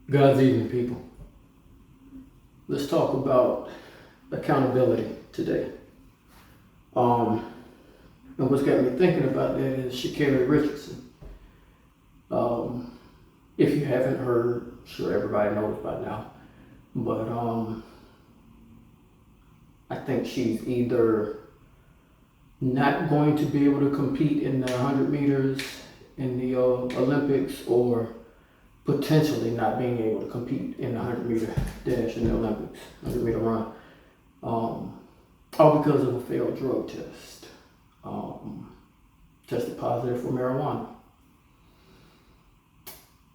God's evening, people. Let's talk about accountability today. And what's got me thinking about that is Sha'Carri Richardson. If you haven't heard, sure everybody knows by now, but I think she's either not going to be able to compete in the 100 meters in the Olympics, or potentially not being able to compete in the 100 meter dash in the Olympics, 100 meter run, all because of a failed drug test. Tested positive for marijuana.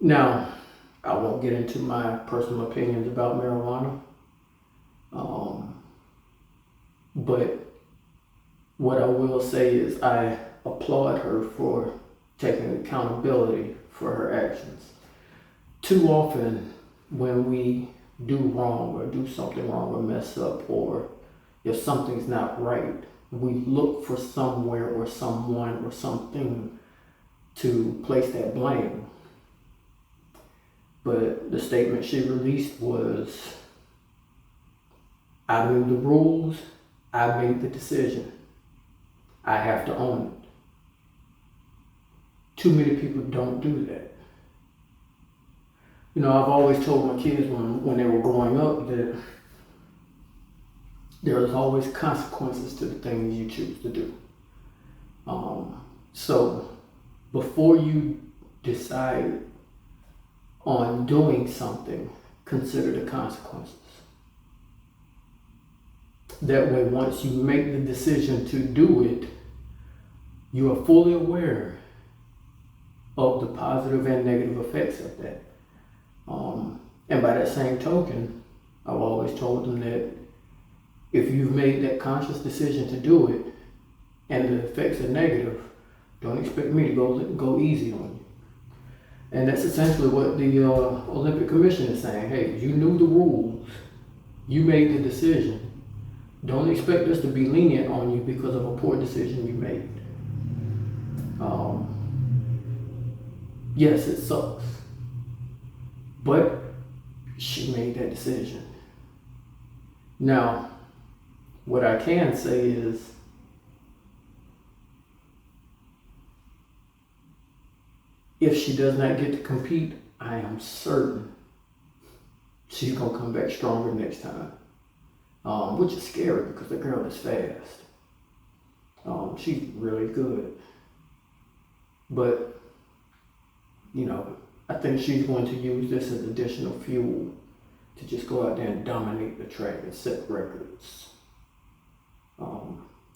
Now, I won't get into my personal opinions about marijuana, but what I will say is I applaud her for taking accountability for her actions. Too often, when we do wrong or do something wrong or mess up, or if something's not right, we look for somewhere or someone or something to place that blame. But the statement she released was, I knew the rules, I made the decision. I have to own it. Too many people don't do that. You know, I've always told my kids when they were growing up that there's always consequences to the things you choose to do. So before you decide on doing something, consider the consequences. That way, once you make the decision to do it, you are fully aware of the positive and negative effects of that. And by that same token, I've always told them that if you've made that conscious decision to do it and the effects are negative, don't expect me to go easy on you. And that's essentially what the Olympic Commission is saying. Hey, you knew the rules, you made the decision. Don't expect us to be lenient on you because of a poor decision you made. Yes, it sucks, but she made that decision. Now, what I can say is, if she does not get to compete, I am certain she's gonna come back stronger next time. Which is scary because the girl is fast. She's really good. But, you know, I think she's going to use this as additional fuel to just go out there and dominate the track and set records.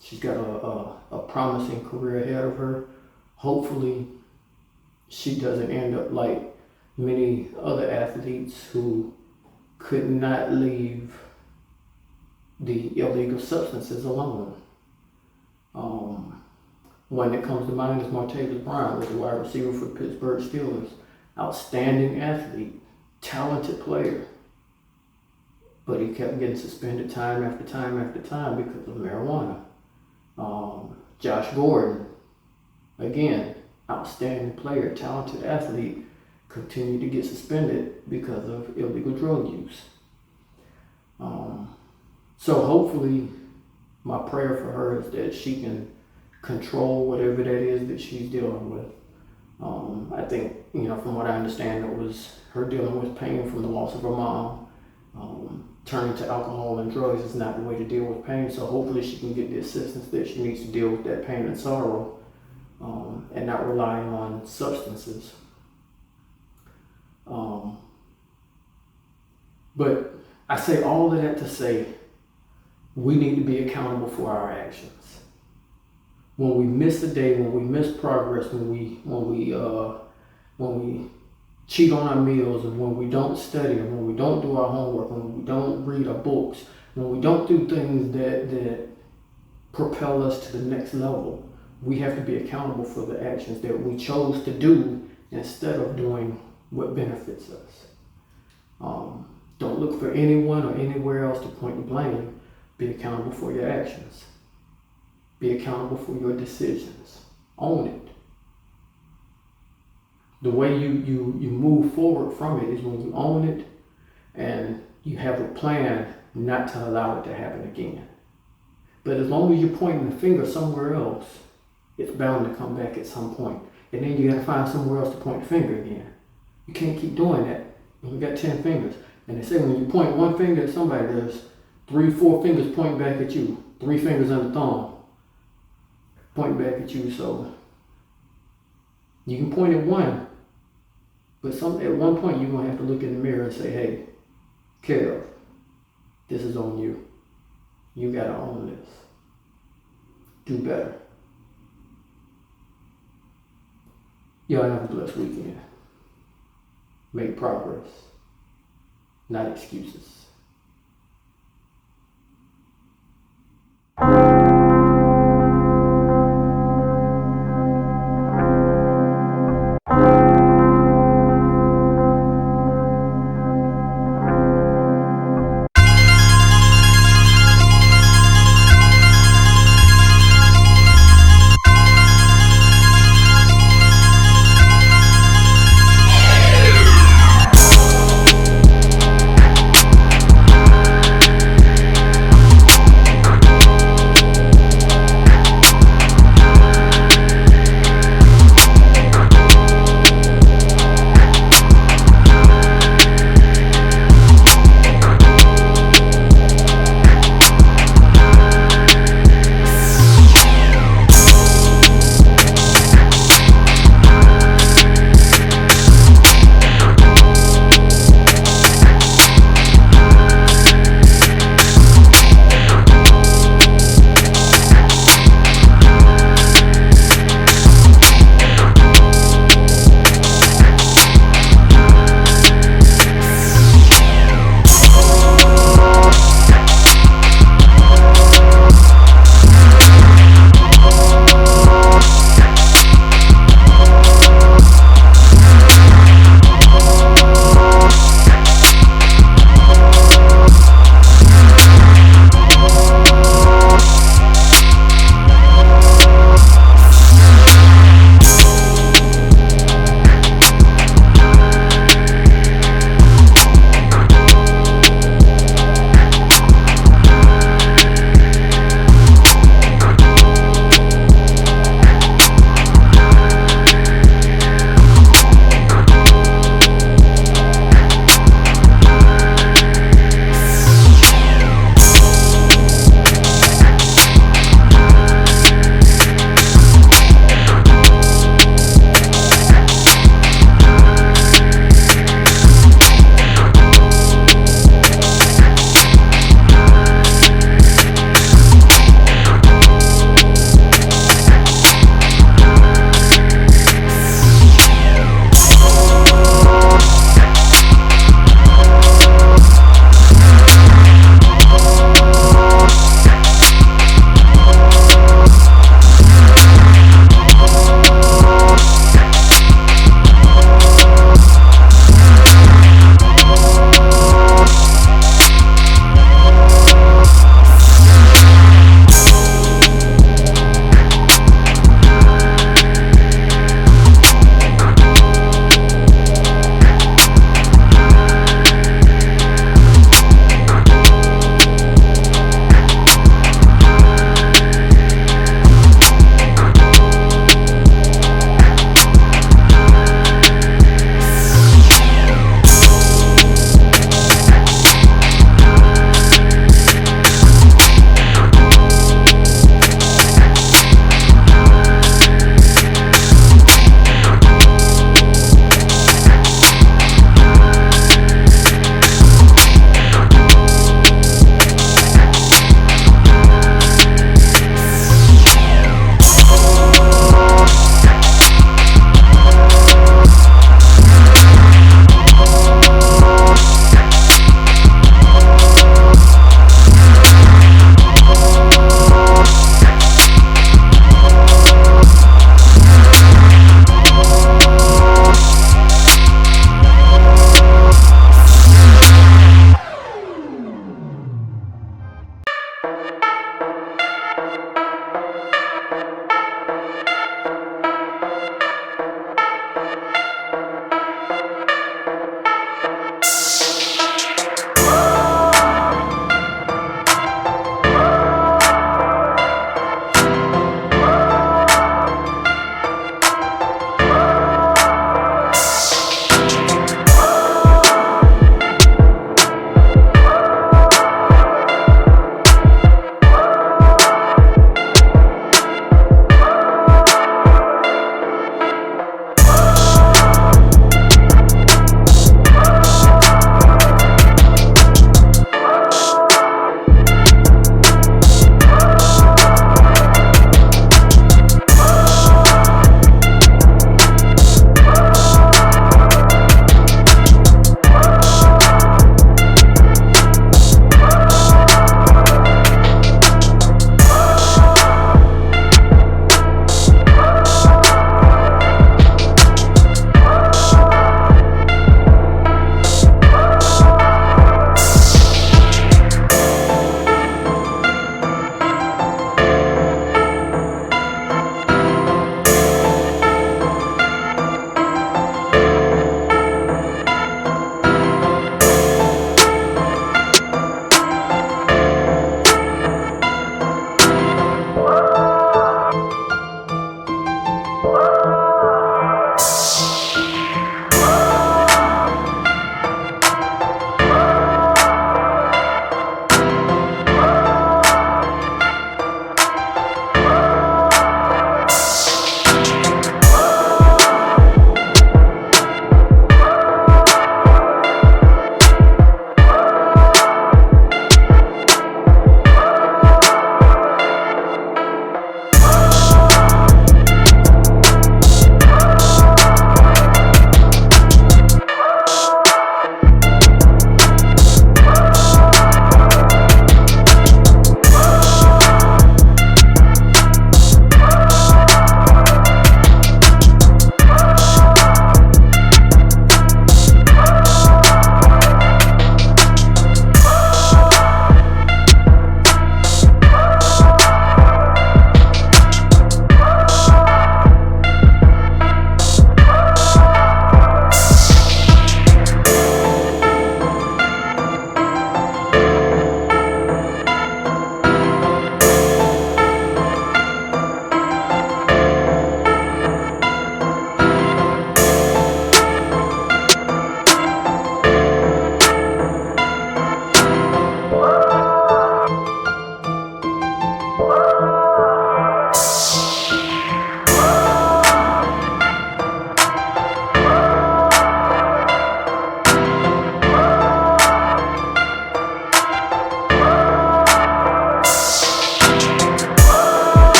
She's got a promising career ahead of her. Hopefully, she doesn't end up like many other athletes who could not leave the illegal substances alone. One that comes to mind is Martavis Bryant, was a wide receiver for the Pittsburgh Steelers. Outstanding athlete, talented player, but he kept getting suspended time after time after time because of marijuana. Josh Gordon, again, outstanding player, talented athlete, continued to get suspended because of illegal drug use. So hopefully, my prayer for her is that she can control whatever that is that she's dealing with. I think, you know, from what I understand, it was her dealing with pain from the loss of her mom. Turning to alcohol and drugs is not the way to deal with pain, so hopefully she can get the assistance that she needs to deal with that pain and sorrow, and not relying on substances. But I say all of that to say, we need to be accountable for our actions. When we miss a day, when we miss progress, when we cheat on our meals, and when we don't study, and when we don't do our homework, when we don't read our books, when we don't do things that propel us to the next level, we have to be accountable for the actions that we chose to do instead of doing what benefits us. Don't look for anyone or anywhere else to point the blame. Be accountable for your actions. Be accountable for your decisions. Own it. The way you move forward from it is when you own it and you have a plan not to allow it to happen again. But as long as you're pointing the finger somewhere else, it's bound to come back at some point. And then you gotta find somewhere else to point the finger again. You can't keep doing that. You got 10 fingers. And they say when you point one finger at somebody, there's 3-4 fingers pointing back at you. 3 fingers on the thumb pointing back at you. So you can point at one, but at one point you're gonna have to look in the mirror and say, hey, Kev, this is on you. You gotta own this. Do better. Y'all have a blessed weekend. Make progress, not excuses.